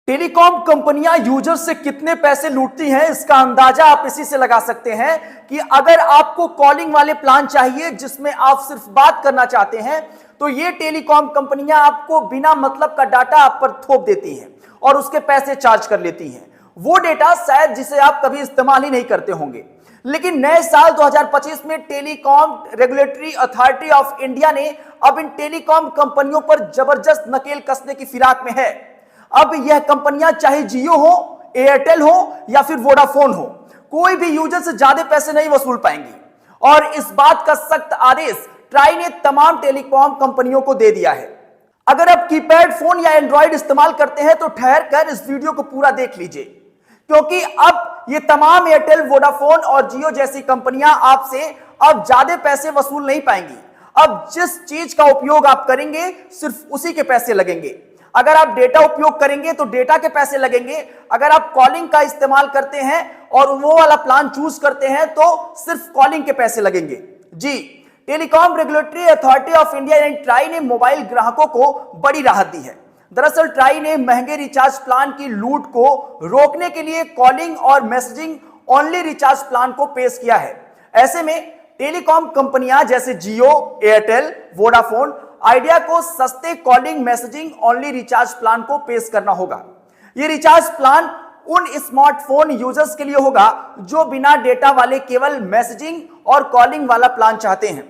Telecom कंपनियां user से कितने पैसे लूटती हैं, इसका अंदाजा आप इसी से लगा सकते हैं कि अगर आपको कॉलिंग वाले प्लान चाहिए जिसमें आप सिर्फ बात करना चाहते हैं तो ये टेलीकॉम कंपनियां आपको बिना मतलब का डाटा आप पर थोप देती हैं और उसके पैसे चार्ज कर लेती हैं। वो डेटा शायद जिसे आप कभी इस्तेमाल ही नहीं करते होंगे। लेकिन नए साल 2025 में telecom Regulatory Authority of India ने अब इन टेलीकॉम कंपनियों पर जबरदस्त नकेल कसने की फिराक में है। अब यह कंपनियां चाहे जियो हो, एयरटेल हो या फिर वोडाफोन हो, कोई भी यूजर से ज्यादा पैसे नहीं वसूल पाएंगी। और इस बात का सख्त आदेश ट्राई ने तमाम टेलीकॉम कंपनियों को दे दिया है। अगर आप कीपैड फोन या एंड्रॉइड इस्तेमाल करते हैं तो ठहर कर इस वीडियो को पूरा देख लीजिए, क्योंकि अब ये तमाम एयरटेल, वोडाफोन और जियो जैसी कंपनियां आपसे अब ज्यादा पैसे वसूल नहीं पाएंगी। अब जिस चीज का उपयोग आप करेंगे सिर्फ उसी के पैसे लगेंगे। अगर आप डेटा उपयोग करेंगे तो डेटा के पैसे लगेंगे। अगर आप कॉलिंग का इस्तेमाल करते हैं और वो वाला प्लान चूज करते हैं तो सिर्फ कॉलिंग के पैसे लगेंगे। जी, Telecom Regulatory Authority of India यानी ट्राई ने मोबाइल ग्राहकों को बड़ी राहत दी है। दरअसल ट्राई ने महंगे रिचार्ज प्लान की लूट को रोकने के लिए कॉलिंग और मैसेजिंग ओनली रिचार्ज प्लान को पेश किया है। ऐसे में टेलीकॉम कंपनियां जैसे जियो, एयरटेल, वोडाफोन, आइडिया को सस्ते calling messaging only recharge plan को पेश करना होगा। यह रिचार्ज प्लान उन स्मार्टफोन यूजर्स के लिए होगा जो बिना डेटा वाले केवल मैसेजिंग और कॉलिंग वाला प्लान चाहते हैं।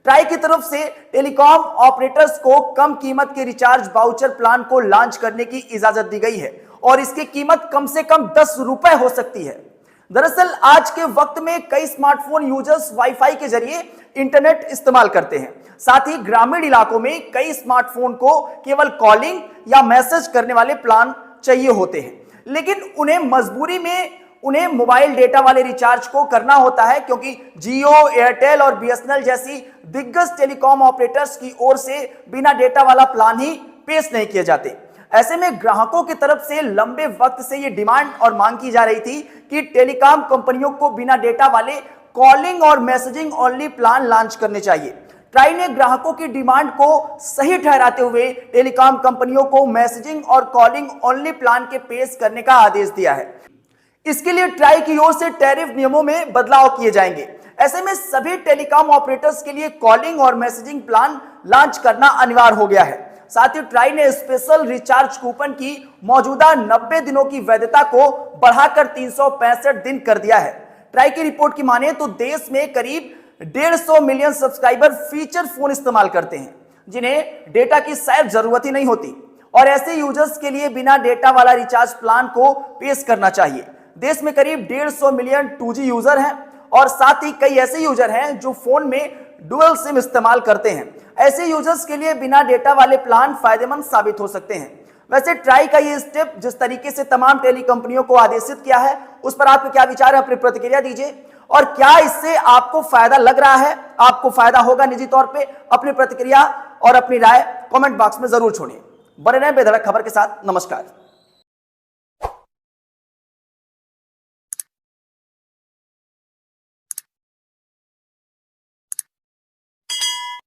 ट्राई की तरफ से टेलीकॉम ऑपरेटर्स को कम कीमत के रिचार्ज वाउचर प्लान को लॉन्च करने की इजाजत दी गई है और इसकी कीमत कम से कम 10 रुपए हो सकती है। दरअसल आज के वक्त में कई स्मार्टफोन यूजर्स वाईफाई के जरिए इंटरनेट इस्तेमाल करते हैं। साथ ही ग्रामीण इलाकों में कई स्मार्टफोन को केवल कॉलिंग या मैसेज करने वाले प्लान चाहिए होते हैं, लेकिन उन्हें मजबूरी में उन्हें मोबाइल डेटा वाले रिचार्ज को करना होता है, क्योंकि जियो, एयरटेल और बीएसएनएल जैसी दिग्गज टेलीकॉम ऑपरेटर्स की ओर से बिना डेटा वाला प्लान ही पेश नहीं किए जाते। ऐसे में ग्राहकों की तरफ से लंबे वक्त से यह डिमांड और मांग की जा रही थी कि टेलीकॉम कंपनियों को बिना डेटा वाले कॉलिंग और मैसेजिंग ओनली प्लान लॉन्च करने चाहिए। ट्राई ने ग्राहकों की डिमांड को सही ठहराते हुए टेलीकॉम कंपनियों को मैसेजिंग और कॉलिंग ओनली प्लान के पेश करने का आदेश दिया है। इसके लिए ट्राई की ओर से टैरिफ नियमों में बदलाव किए जाएंगे। ऐसे में सभी टेलीकॉम ऑपरेटर्स के लिए कॉलिंग और मैसेजिंग प्लान लॉन्च करना अनिवार्य हो गया है। साथ ही ट्राई ने स्पेशल रिचार्ज कूपन की मौजूदा 90 दिनों की वैधता को बढ़ाकर 365 दिन कर दिया है। ट्राई की रिपोर्ट की माने तो देश में करीब 150 मिलियन सब्सक्राइबर फीचर फोन इस्तेमाल करते हैं जिन्हें डेटा की शायद जरूरत ही नहीं होती, और ऐसे यूजर्स के लिए बिना डेटा वाला रिचार्ज प्लान को पेश करना चाहिए। देश में करीब 150 मिलियन 2G यूजर हैं और साथ ही कई ऐसे यूजर हैं जो फोन में डुअल सिम इस्तेमाल करते हैं। ऐसे यूजर्स के लिए बिना डेटा वाले प्लान फायदेमंद साबित हो सकते हैं। वैसे ट्राई का ये स्टेप जिस तरीके से तमाम टेली कंपनियों को आदेशित किया है उस पर आपके क्या विचार है, अपनी प्रतिक्रिया दीजिए। और क्या इससे आपको फायदा लग रहा है, आपको फायदा होगा निजी तौर पे? अपनी प्रतिक्रिया और अपनी राय कमेंट बॉक्स में जरूर छोड़िए। बने रहें बेधड़क खबर के साथ। नमस्कार।